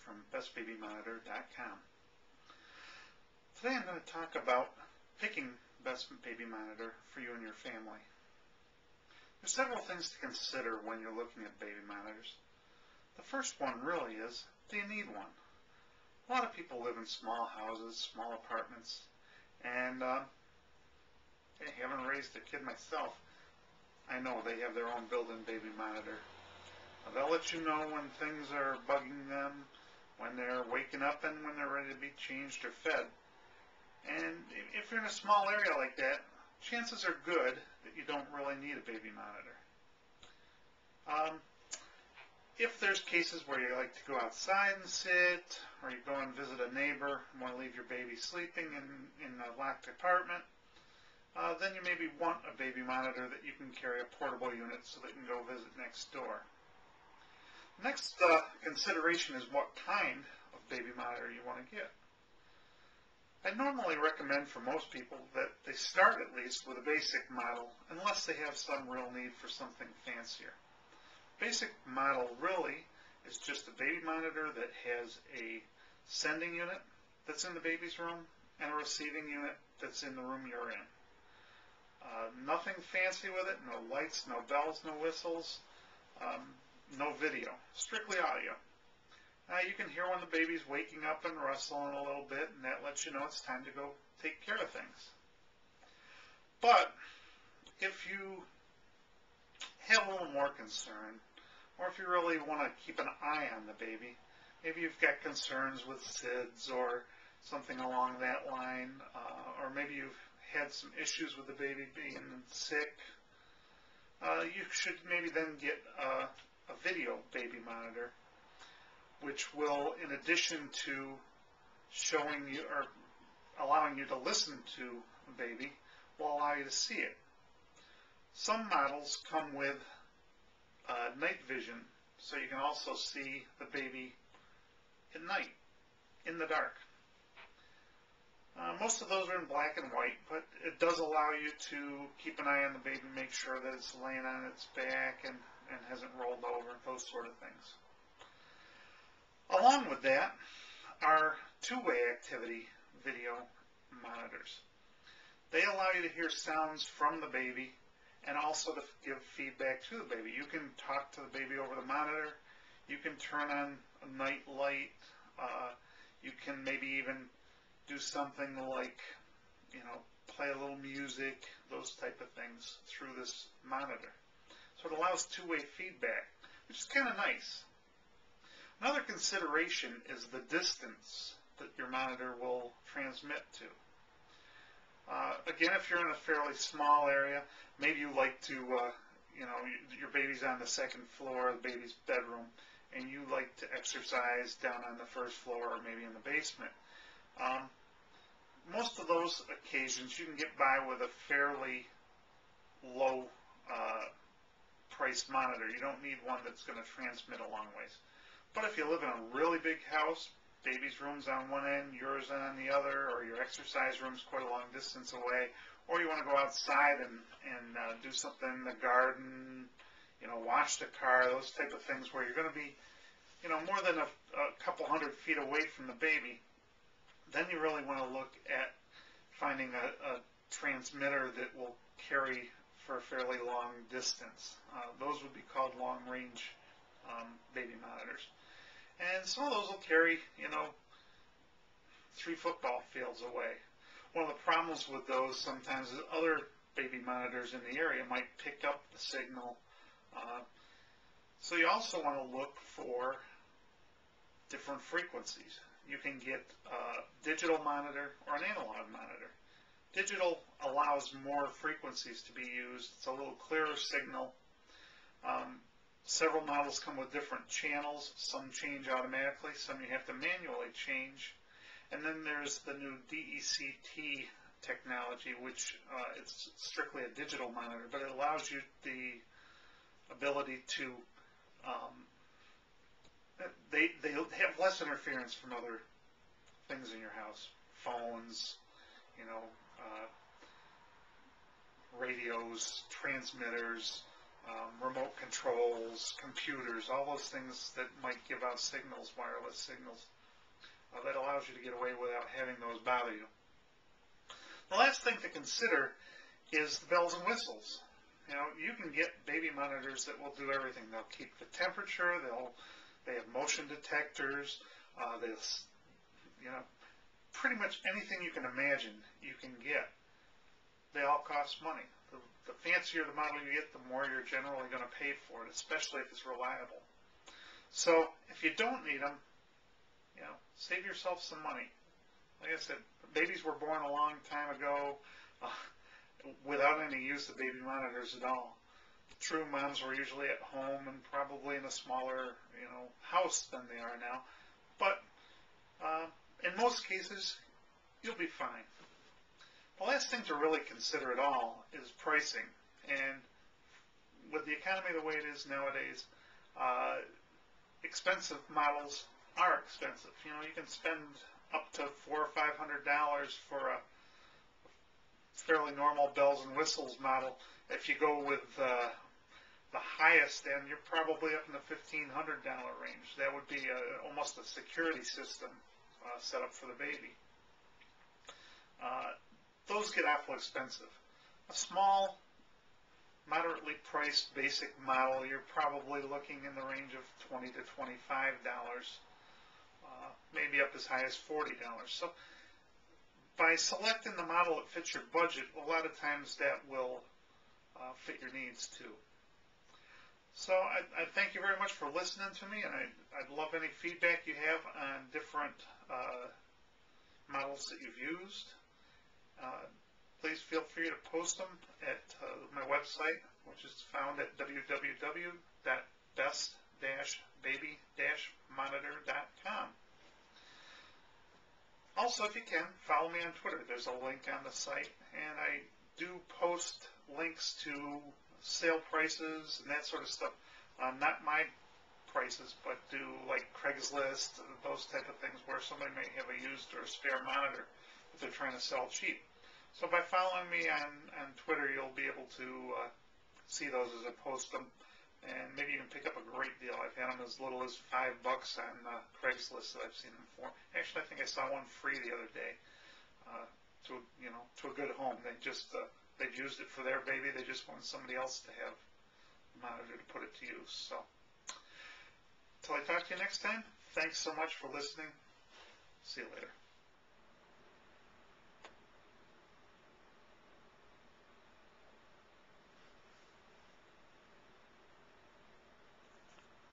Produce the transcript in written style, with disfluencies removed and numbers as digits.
from bestbabymonitor.com. Today I'm going to talk about picking best baby monitor for you and your family. There's several things to consider when you're looking at baby monitors. The first one really is, do you need one? A lot of people live in small houses, small apartments, and hey, having raised a kid myself, I know they have their own built-in baby monitor. They'll let you know when things are bugging them, when they're waking up, and when they're ready to be changed or fed. And if you're in a small area like that, chances are good that you don't really need a baby monitor. If there's cases where you like to go outside and sit, or you go and visit a neighbor and want to leave your baby sleeping in a locked apartment, then you maybe want a baby monitor that you can carry a portable unit so that you can go visit next door. Next consideration is what kind of baby monitor you want to get. I normally recommend for most people that they start at least with a basic model unless they have some real need for something fancier. Basic model really is just a baby monitor that has a sending unit that's in the baby's room and a receiving unit that's in the room you're in. Nothing fancy with it, no lights, no bells, no whistles, no video, strictly audio. You can hear when the baby's waking up and rustling a little bit, and that lets you know it's time to go take care of things. But if you have a little more concern, or if you really want to keep an eye on the baby, maybe you've got concerns with SIDS or something along that line, or maybe you've had some issues with the baby being sick, you should maybe then get a video baby monitor, which will, in addition to showing you or allowing you to listen to the baby, will allow you to see it. Some models come with night vision, so you can also see the baby at night, in the dark. Most of those are in black and white, but it does allow you to keep an eye on the baby, make sure that it's laying on its back and hasn't rolled over, those sort of things. Along with that are two-way activity video monitors. They allow you to hear sounds from the baby and also to give feedback to the baby. You can talk to the baby over the monitor. You can turn on a night light. You can maybe even do something like, play a little music, those type of things through this monitor. So it allows two-way feedback, which is kind of nice. Another consideration is the distance that your monitor will transmit to. Again, if you're in a fairly small area, maybe you like to, your baby's on the second floor of the baby's bedroom, and you like to exercise down on the first floor or maybe in the basement. Most of those occasions you can get by with a fairly low price monitor. You don't need one that's going to transmit a long ways. But if you live in a really big house, baby's room's on one end, yours on the other, or your exercise room's quite a long distance away, or you want to go outside and do something in the garden, wash the car, those type of things where you're going to be, more than a couple 100 feet away from the baby, then you really want to look at finding a transmitter that will carry for a fairly long distance. Those would be called long-range baby monitors. And some of those will carry, 3 football fields away. One of the problems with those sometimes is other baby monitors in the area might pick up the signal. So you also want to look for different frequencies. You can get a digital monitor or an analog monitor. Digital allows more frequencies to be used. It's a little clearer signal. Several models come with different channels. Some change automatically, some you have to manually change. And then there's the new DECT technology, which it's strictly a digital monitor, but it allows you the ability to, they have less interference from other things in your house, phones, radios, transmitters, remote controls, computers, all those things that might give out signals, wireless signals. That allows you to get away without having those bother you. The last thing to consider is the bells and whistles. You know, you can get baby monitors that will do everything. They'll keep the temperature. They have motion detectors. Pretty much anything you can imagine you can get. They all cost money. The fancier the model you get, the more you're generally going to pay for it, especially if it's reliable. So if you don't need them, save yourself some money. Like I said, babies were born a long time ago without any use of baby monitors at all. True moms were usually at home and probably in a smaller, house than they are now. But in most cases, you'll be fine. The last thing to really consider at all is pricing. And with the economy the way it is nowadays, expensive models are expensive. You can spend up to $400 or $500 for a fairly normal bells and whistles model. If you go with the highest end, you're probably up in the $1,500 range. That would be almost a security system set up for the baby. Those get awful expensive. A small, moderately priced basic model, you're probably looking in the range of $20 to $25, maybe up as high as $40. So by selecting the model that fits your budget, a lot of times that will fit your needs too. So I thank you very much for listening to me, and I'd love any feedback you have on different models that you've used. Please feel free to post them at my website, which is found at www.best-baby-monitor.com. Also, if you can, follow me on Twitter. There's a link on the site, and I do post links to sale prices and that sort of stuff. Not my prices, but do like Craigslist, those type of things where somebody may have a used or a spare monitor that they're trying to sell cheap. So by following me on Twitter, you'll be able to see those as I post them, and maybe you can pick up a great deal. I've had them as little as $5 on Craigslist that I've seen them for. Actually, I think I saw one free the other day to a good home. They've used it for their baby. They just want somebody else to have a monitor to put it to use. So until I talk to you next time, thanks so much for listening. See you later.